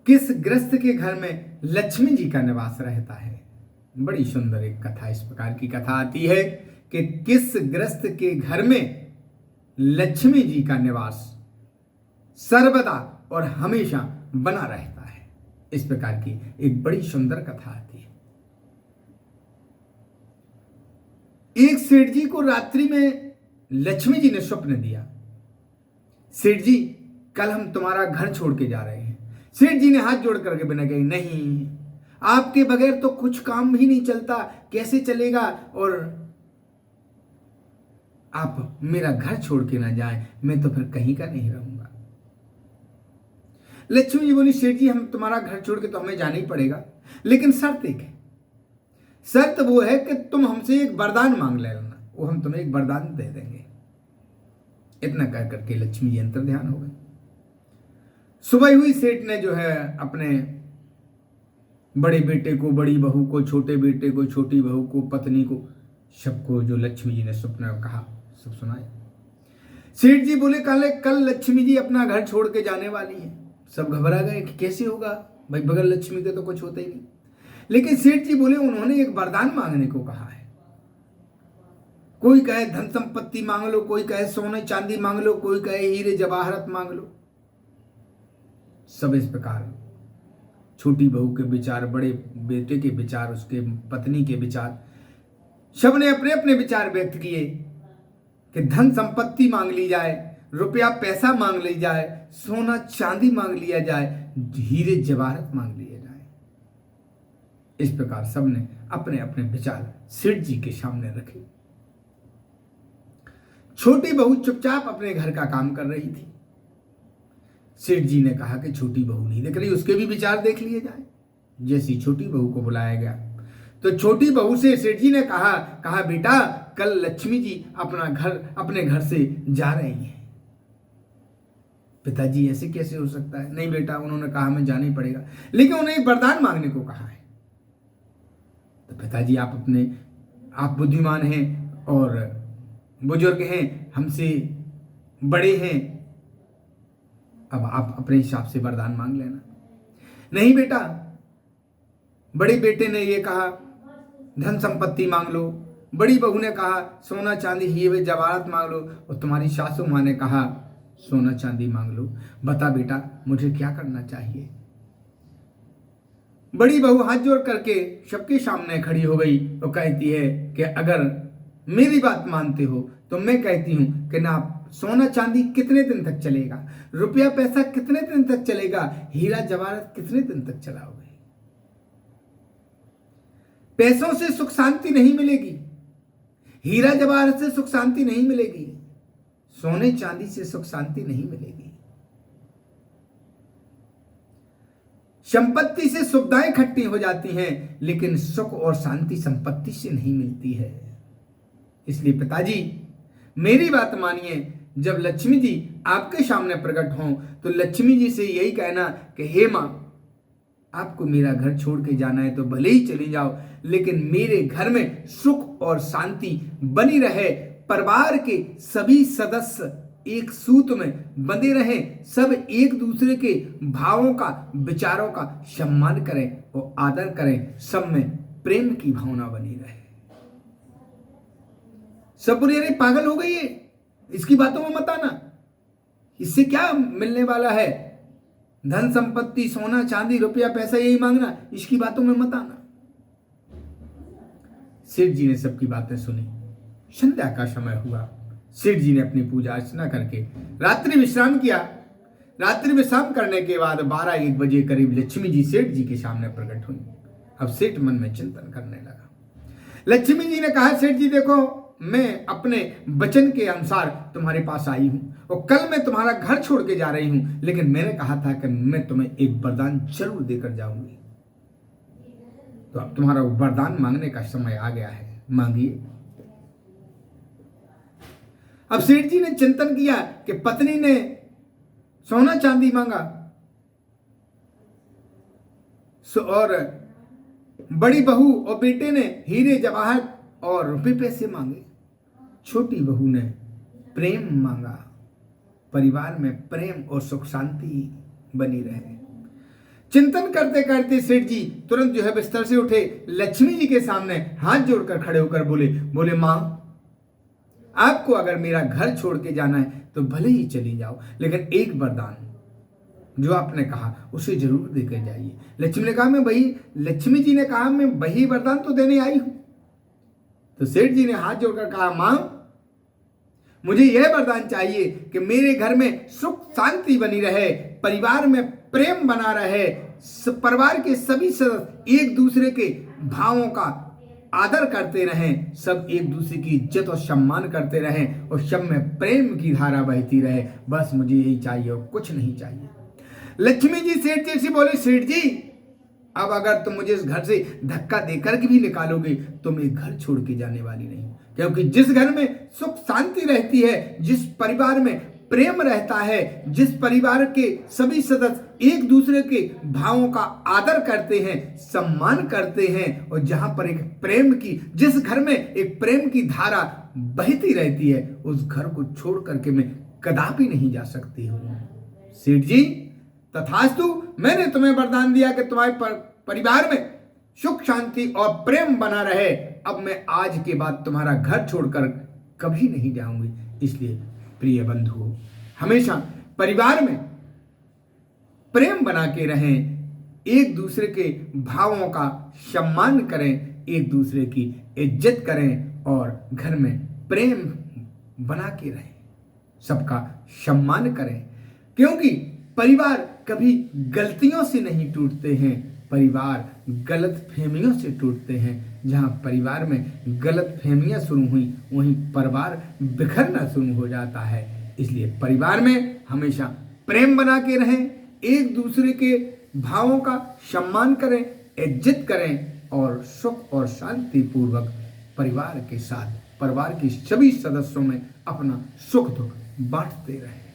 किस गृहस्थ के घर में लक्ष्मी जी का निवास रहता है। बड़ी सुंदर एक कथा, इस प्रकार की कथा आती है कि किस गृहस्थ के घर में लक्ष्मी जी का निवास सर्वदा और हमेशा बना रहता है। इस प्रकार की एक बड़ी सुंदर कथा आती है। एक सेठ जी को रात्रि में लक्ष्मी जी ने स्वप्न दिया, सेठ जी कल हम तुम्हारा घर छोड़ के जा रहे हैं। सेठ जी ने हाथ जोड़ करके बिना कही, नहीं, आपके बगैर तो कुछ काम ही नहीं चलता, कैसे चलेगा, और आप मेरा घर छोड़ के ना जाएं, मैं तो फिर कहीं का नहीं रहूंगा। लक्ष्मी जी बोली, सेठ जी हम तुम्हारा घर छोड़ के तो हमें जाना ही पड़ेगा, लेकिन शर्त एक है। शर्त वो है कि तुम हमसे एक वरदान मांग लेना, वो हम तुम्हें एक वरदान दे देंगे। इतना कह करके लक्ष्मी जी अंतर ध्यान हो गए। सुबह हुई, सेठ ने जो है अपने बड़े बेटे को, बड़ी बहू को, छोटे बेटे को, छोटी बहू को, पत्नी को, सबको जो लक्ष्मी जी ने स्वप्न में कहा सब सुनाए। सेठ जी बोले, कल लक्ष्मी जी अपना घर छोड़ के जाने वाली है। सब घबरा गए कि कैसे होगा भाई, बगैर लक्ष्मी के तो कुछ होता ही नहीं। लेकिन सेठ जी बोले, उन्होंने एक वरदान मांगने को कहा है। कोई कहे धन संपत्ति मांग लो, कोई कहे सोने चांदी मांग लो, कोई कहे हीरे जवाहरत मांग लो। सब इस प्रकार छोटी बहू के विचार, बड़े बेटे के विचार, उसके पत्नी के विचार, सबने अपने अपने विचार व्यक्त किए कि धन संपत्ति मांग ली जाए, रुपया पैसा मांग ली जाए, सोना चांदी मांग लिया जाए, हीरे जवाहरत मांग लिया जाए। इस प्रकार सबने अपने अपने विचार सेठ जी के सामने रखे। छोटी बहू चुपचाप अपने घर का काम कर रही थी। सेठ जी ने कहा कि छोटी बहू नहीं देख रही, उसके भी विचार देख लिए जाए। जैसी छोटी बहू को बुलाया गया तो छोटी बहू से सेठ जी ने कहा बेटा कल लक्ष्मी जी अपने घर से जा रही हैं। पिताजी ऐसे कैसे हो सकता है? नहीं बेटा, उन्होंने कहा हमें जाना ही पड़ेगा, लेकिन उन्हें एक वरदान मांगने को कहा है। तो पिताजी आप बुद्धिमान हैं और बुजुर्ग हैं, हमसे बड़े हैं, अब आप अपने हिसाब से वरदान मांग लेना। नहीं बेटा, बड़े बेटे ने ये कहा धन संपत्ति मांग लो, बड़ी बहू ने कहा सोना चांदी हीरे जवाहरत मांग लो, और तुम्हारी सासू माँ ने कहा सोना चांदी मांग लो। बता बेटा मुझे क्या करना चाहिए? बड़ी बहू हाथ जोड़ करके सबके सामने खड़ी हो गई और कहती है कि अगर मेरी बात मानते हो तो मैं कहती हूं कि ना सोना चांदी कितने दिन तक चलेगा, रुपया पैसा कितने दिन तक चलेगा, हीरा जवाहरत कितने दिन तक चलाओगे? पैसों से सुख शांति नहीं मिलेगी, हीरा जवाहरत से सुख शांति नहीं मिलेगी, सोने चांदी से सुख शांति नहीं मिलेगी। संपत्ति से सुविधाएं इकट्ठी हो जाती हैं, लेकिन सुख और शांति संपत्ति से नहीं मिलती है। इसलिए पिताजी मेरी बात मानिए, जब लक्ष्मी जी आपके सामने प्रकट हों तो लक्ष्मी जी से यही कहना कि हे मां, आपको मेरा घर छोड़ के जाना है तो भले ही चली जाओ, लेकिन मेरे घर में सुख और शांति बनी रहे, परिवार के सभी सदस्य एक सूत में बंधे रहें, सब एक दूसरे के भावों का, विचारों का सम्मान करें और आदर करें, सब में प्रेम की भावना बनी रहे। सब बोले अरे पागल हो गई है, इसकी बातों में मत आना, इससे क्या मिलने वाला है? धन संपत्ति सोना चांदी रुपया पैसा यही मांगना, इसकी बातों में मत आना। सेठ जी ने सबकी बातें सुनी। संध्या का समय हुआ, सेठ जी ने अपनी पूजा अर्चना करके रात्रि विश्राम किया। रात्रि विश्राम करने के बाद 12-1 बजे करीब लक्ष्मी जी सेठ जी के सामने प्रकट हुई। अब सेठ मन में चिंतन करने लगा। लक्ष्मी जी ने कहा सेठ जी देखो, मैं अपने वचन के अनुसार तुम्हारे पास आई हूं और कल मैं तुम्हारा घर छोड़ के जा रही हूं, लेकिन मैंने कहा था कि मैं तुम्हें एक वरदान जरूर देकर जाऊंगी। तो अब तुम्हारा वरदान मांगने का समय आ गया है, मांगिए। अब सेठ जी ने चिंतन किया कि पत्नी ने सोना चांदी मांगा और बड़ी बहू और बेटे ने हीरे जवाहर और रुपए पैसे मांगे, छोटी बहू ने प्रेम मांगा, परिवार में प्रेम और सुख शांति बनी रहे। चिंतन करते करते सेठ जी तुरंत जो है बिस्तर से उठे, लक्ष्मी जी के सामने हाथ जोड़कर खड़े होकर बोले मां, आपको अगर मेरा घर छोड़ के जाना है तो भले ही चली जाओ, लेकिन एक वरदान जो आपने कहा उसे जरूर देकर जाइए। लक्ष्मी ने कहा लक्ष्मी जी ने कहा मैं वही वरदान तो देने आई हूं। तो सेठ जी ने हाथ जोड़कर कहा मां, मुझे यह वरदान चाहिए कि मेरे घर में सुख शांति बनी रहे, परिवार में प्रेम बना रहे, परिवार के सभी सदस्य एक दूसरे के भावों का आदर करते रहें, सब एक दूसरे की इज्जत और सम्मान करते रहें और सब में प्रेम की धारा बहती रहे। बस मुझे यही चाहिए और कुछ नहीं चाहिए। लक्ष्मी जी सेठ जी से बोले, सेठ जी अब अगर तुम मुझे इस घर से धक्का देकर के भी निकालोगे तो मैं घर छोड़ के जाने वाली नहीं, क्योंकि जिस घर में सुख शांति रहती है, जिस परिवार में प्रेम रहता है, जिस परिवार के सभी सदस्य एक दूसरे के भावों का आदर करते हैं, सम्मान करते हैं, और जहां पर एक प्रेम की, जिस घर में एक प्रेम की धारा बहती रहती है, उस घर को छोड़ करके मैं कदापि नहीं जा सकती हूं। सेठ जी तथास्तु, मैंने तुम्हें वरदान दिया कि तुम्हारे परिवार में सुख शांति और प्रेम बना रहे। अब मैं आज के बाद तुम्हारा घर छोड़कर कभी नहीं जाऊंगी। इसलिए प्रिय बंधुओं, हमेशा परिवार में प्रेम बना के रहें, एक दूसरे के भावों का सम्मान करें, एक दूसरे की इज्जत करें और घर में प्रेम बना के रहें, सबका सम्मान करें, क्योंकि परिवार कभी गलतियों से नहीं टूटते हैं, परिवार गलत फहमियों से टूटते हैं। जहां परिवार में गलत फहमियां शुरू हुई वहीं परिवार बिखरना शुरू हो जाता है। इसलिए परिवार में हमेशा प्रेम बना के रहें, एक दूसरे के भावों का सम्मान करें, इज्जत करें और सुख और शांति पूर्वक परिवार के साथ परिवार के सभी सदस्यों में अपना सुख दुख बांटते रहें।